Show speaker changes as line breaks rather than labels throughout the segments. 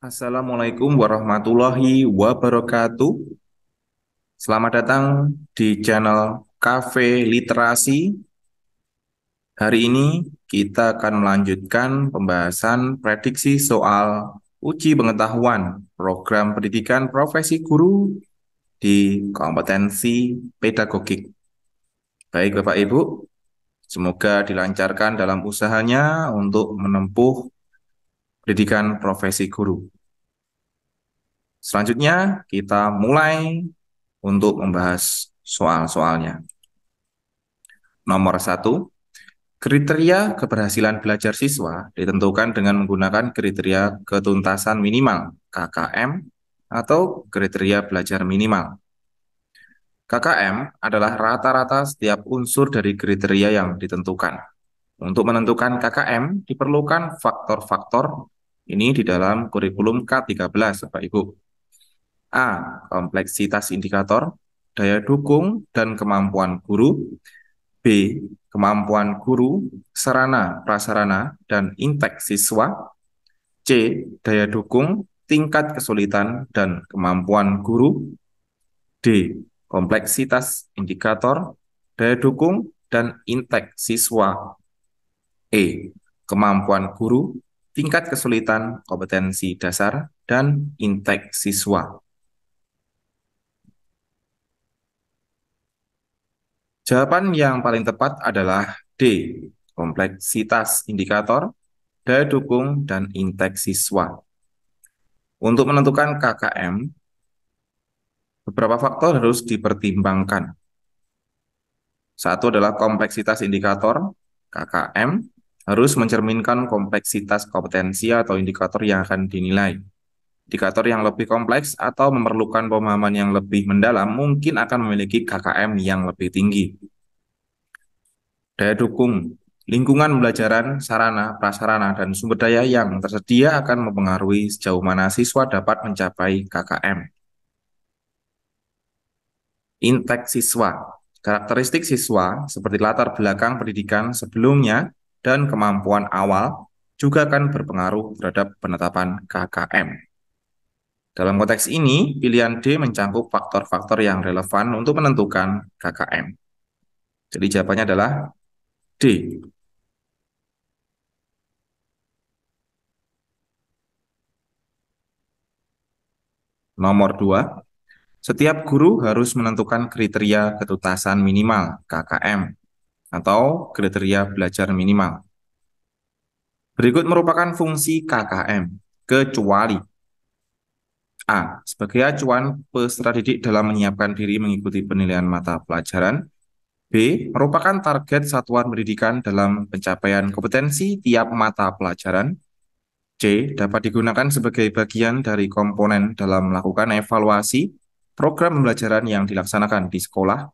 Assalamualaikum warahmatullahi wabarakatuh. Selamat datang di channel Cafe Literasi. Hari ini kita akan melanjutkan pembahasan prediksi soal uji pengetahuan program pendidikan profesi guru di kompetensi pedagogik. Baik Bapak Ibu, semoga dilancarkan dalam usahanya untuk menempuh pendidikan profesi guru. Selanjutnya kita mulai untuk membahas soal-soalnya. Nomor 1, kriteria keberhasilan belajar siswa ditentukan dengan menggunakan kriteria ketuntasan minimal (KKM) atau kriteria belajar minimal. KKM adalah rata-rata setiap unsur dari kriteria yang ditentukan. Untuk menentukan KKM diperlukan faktor-faktor ini di dalam kurikulum K13, Bapak Ibu. A. Kompleksitas indikator, daya dukung dan kemampuan guru. B. Kemampuan guru, sarana, prasarana, dan intek siswa. C. Daya dukung, tingkat kesulitan, dan kemampuan guru. D. Kompleksitas indikator, daya dukung, dan intek siswa. E. Kemampuan guru, tingkat kesulitan, kompetensi dasar, dan intek siswa. Jawaban yang paling tepat adalah D. Kompleksitas indikator, daya dukung, dan intek siswa. Untuk menentukan KKM, beberapa faktor harus dipertimbangkan. Satu adalah kompleksitas indikator. KKM harus mencerminkan kompleksitas kompetensi atau indikator yang akan dinilai. Indikator yang lebih kompleks atau memerlukan pemahaman yang lebih mendalam mungkin akan memiliki KKM yang lebih tinggi. Daya dukung, lingkungan pembelajaran, sarana, prasarana, dan sumber daya yang tersedia akan mempengaruhi sejauh mana siswa dapat mencapai KKM. Intek siswa, karakteristik siswa seperti latar belakang pendidikan sebelumnya dan kemampuan awal juga akan berpengaruh terhadap penetapan KKM. Dalam konteks ini, pilihan D mencakup faktor-faktor yang relevan untuk menentukan KKM. Jadi jawabannya adalah D. Nomor 2, setiap guru harus menentukan kriteria ketuntasan minimal (KKM) atau kriteria belajar minimal. Berikut merupakan fungsi KKM, kecuali A. Sebagai acuan peserta didik dalam menyiapkan diri mengikuti penilaian mata pelajaran. B. Merupakan target satuan pendidikan dalam pencapaian kompetensi tiap mata pelajaran. C. Dapat digunakan sebagai bagian dari komponen dalam melakukan evaluasi program pembelajaran yang dilaksanakan di sekolah.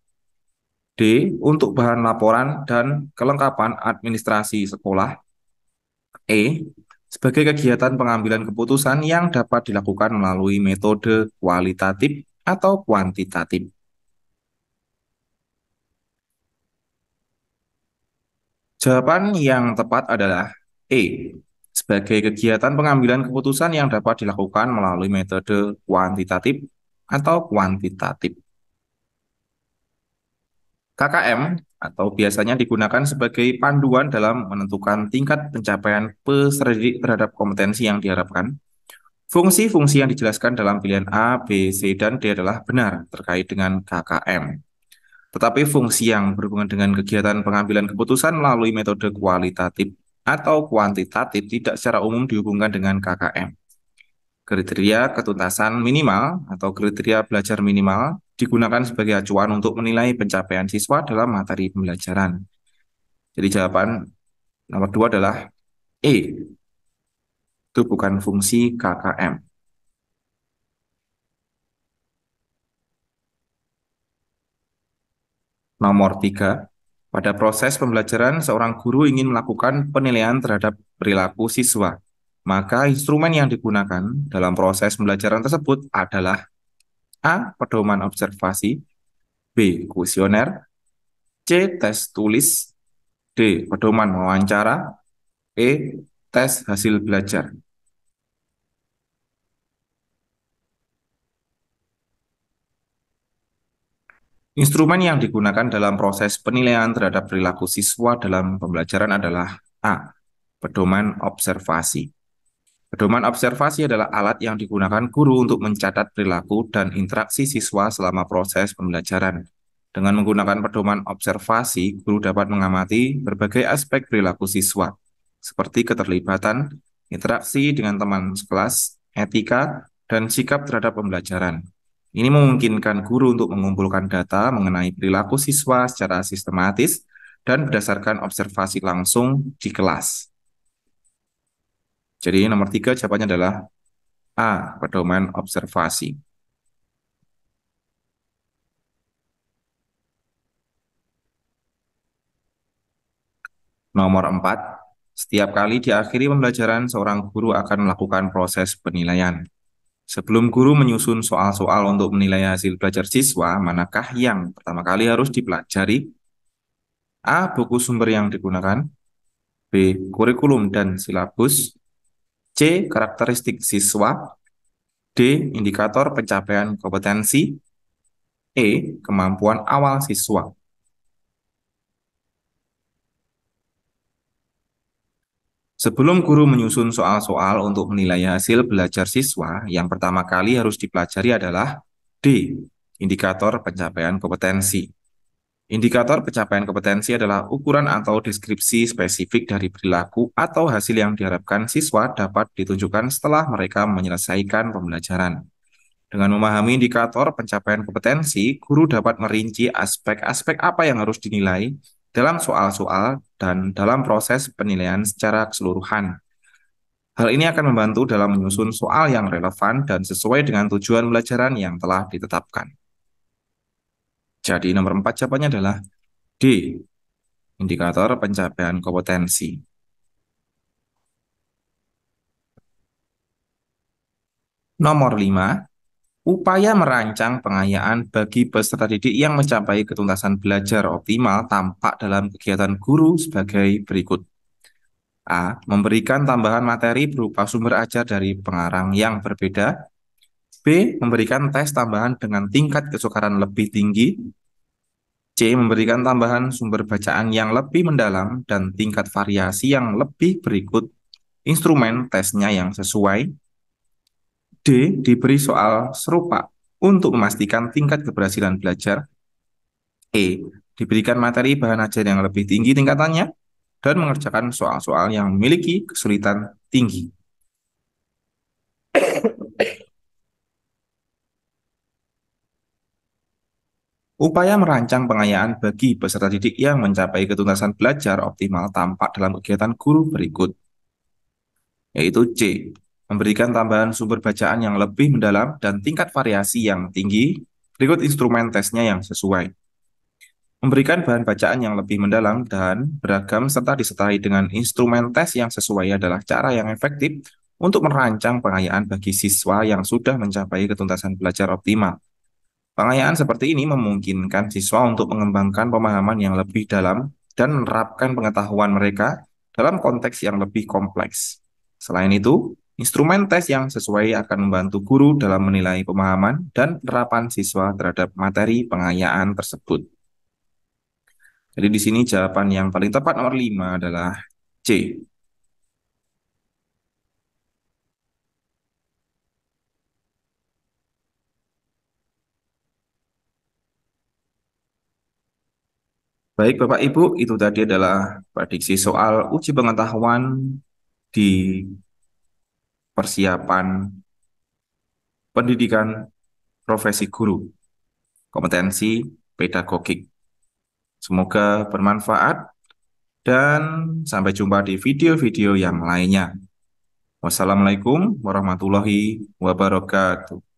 D. Untuk bahan laporan dan kelengkapan administrasi sekolah. E. Sebagai kegiatan pengambilan keputusan yang dapat dilakukan melalui metode kualitatif atau kuantitatif. Jawaban yang tepat adalah E. Sebagai kegiatan pengambilan keputusan yang dapat dilakukan melalui metode kuantitatif atau kuantitatif. KKM atau biasanya digunakan sebagai panduan dalam menentukan tingkat pencapaian peserta didik terhadap kompetensi yang diharapkan. Fungsi-fungsi yang dijelaskan dalam pilihan A, B, C, dan D adalah benar terkait dengan KKM. Tetapi fungsi yang berhubungan dengan kegiatan pengambilan keputusan melalui metode kualitatif atau kuantitatif tidak secara umum dihubungkan dengan KKM. Kriteria ketuntasan minimal atau kriteria belajar minimal digunakan sebagai acuan untuk menilai pencapaian siswa dalam materi pembelajaran. Jadi jawaban nomor 2 adalah E. Itu bukan fungsi KKM. Nomor 3, pada proses pembelajaran seorang guru ingin melakukan penilaian terhadap perilaku siswa. Maka instrumen yang digunakan dalam proses pembelajaran tersebut adalah A. Pedoman observasi, B. Kuesioner, C. Tes tulis, D. Pedoman wawancara, E. Tes hasil belajar. Instrumen yang digunakan dalam proses penilaian terhadap perilaku siswa dalam pembelajaran adalah A. Pedoman observasi. Pedoman observasi adalah alat yang digunakan guru untuk mencatat perilaku dan interaksi siswa selama proses pembelajaran. Dengan menggunakan pedoman observasi, guru dapat mengamati berbagai aspek perilaku siswa, seperti keterlibatan, interaksi dengan teman sekelas, etika, dan sikap terhadap pembelajaran. Ini memungkinkan guru untuk mengumpulkan data mengenai perilaku siswa secara sistematis dan berdasarkan observasi langsung di kelas. Jadi nomor 3 jawabannya adalah A. Pedoman observasi. Nomor 4. Setiap kali diakhiri pembelajaran, seorang guru akan melakukan proses penilaian. Sebelum guru menyusun soal-soal untuk menilai hasil belajar siswa, manakah yang pertama kali harus dipelajari? A. Buku sumber yang digunakan. B. Kurikulum dan silabus. C. Karakteristik siswa. D. Indikator pencapaian kompetensi. E. Kemampuan awal siswa. Sebelum guru menyusun soal-soal untuk menilai hasil belajar siswa, yang pertama kali harus dipelajari adalah D. Indikator pencapaian kompetensi. Indikator pencapaian kompetensi adalah ukuran atau deskripsi spesifik dari perilaku atau hasil yang diharapkan siswa dapat ditunjukkan setelah mereka menyelesaikan pembelajaran. Dengan memahami indikator pencapaian kompetensi, guru dapat merinci aspek-aspek apa yang harus dinilai dalam soal-soal dan dalam proses penilaian secara keseluruhan. Hal ini akan membantu dalam menyusun soal yang relevan dan sesuai dengan tujuan pembelajaran yang telah ditetapkan. Jadi nomor 4 jawabannya adalah D. Indikator pencapaian kompetensi. Nomor 5. Upaya merancang pengayaan bagi peserta didik yang mencapai ketuntasan belajar optimal tampak dalam kegiatan guru sebagai berikut. A. Memberikan tambahan materi berupa sumber ajar dari pengarang yang berbeda. B. Memberikan tes tambahan dengan tingkat kesukaran lebih tinggi. C. Memberikan tambahan sumber bacaan yang lebih mendalam dan tingkat variasi yang lebih berikut instrumen tesnya yang sesuai. D. Diberi soal serupa untuk memastikan tingkat keberhasilan belajar. E. Diberikan materi bahan ajar yang lebih tinggi tingkatannya dan mengerjakan soal-soal yang memiliki kesulitan tinggi. Upaya merancang pengayaan bagi peserta didik yang mencapai ketuntasan belajar optimal tampak dalam kegiatan guru berikut, yaitu C. Memberikan tambahan sumber bacaan yang lebih mendalam dan tingkat variasi yang tinggi, berikut instrumen tesnya yang sesuai. Memberikan bahan bacaan yang lebih mendalam dan beragam serta disertai dengan instrumen tes yang sesuai adalah cara yang efektif untuk merancang pengayaan bagi siswa yang sudah mencapai ketuntasan belajar optimal. Pengayaan seperti ini memungkinkan siswa untuk mengembangkan pemahaman yang lebih dalam dan menerapkan pengetahuan mereka dalam konteks yang lebih kompleks. Selain itu, instrumen tes yang sesuai akan membantu guru dalam menilai pemahaman dan penerapan siswa terhadap materi pengayaan tersebut. Jadi di sini jawaban yang paling tepat nomor 5 adalah C. Baik Bapak Ibu, itu tadi adalah prediksi soal uji pengetahuan di persiapan pendidikan profesi guru, kompetensi pedagogik. Semoga bermanfaat dan sampai jumpa di video-video yang lainnya. Wassalamualaikum warahmatullahi wabarakatuh.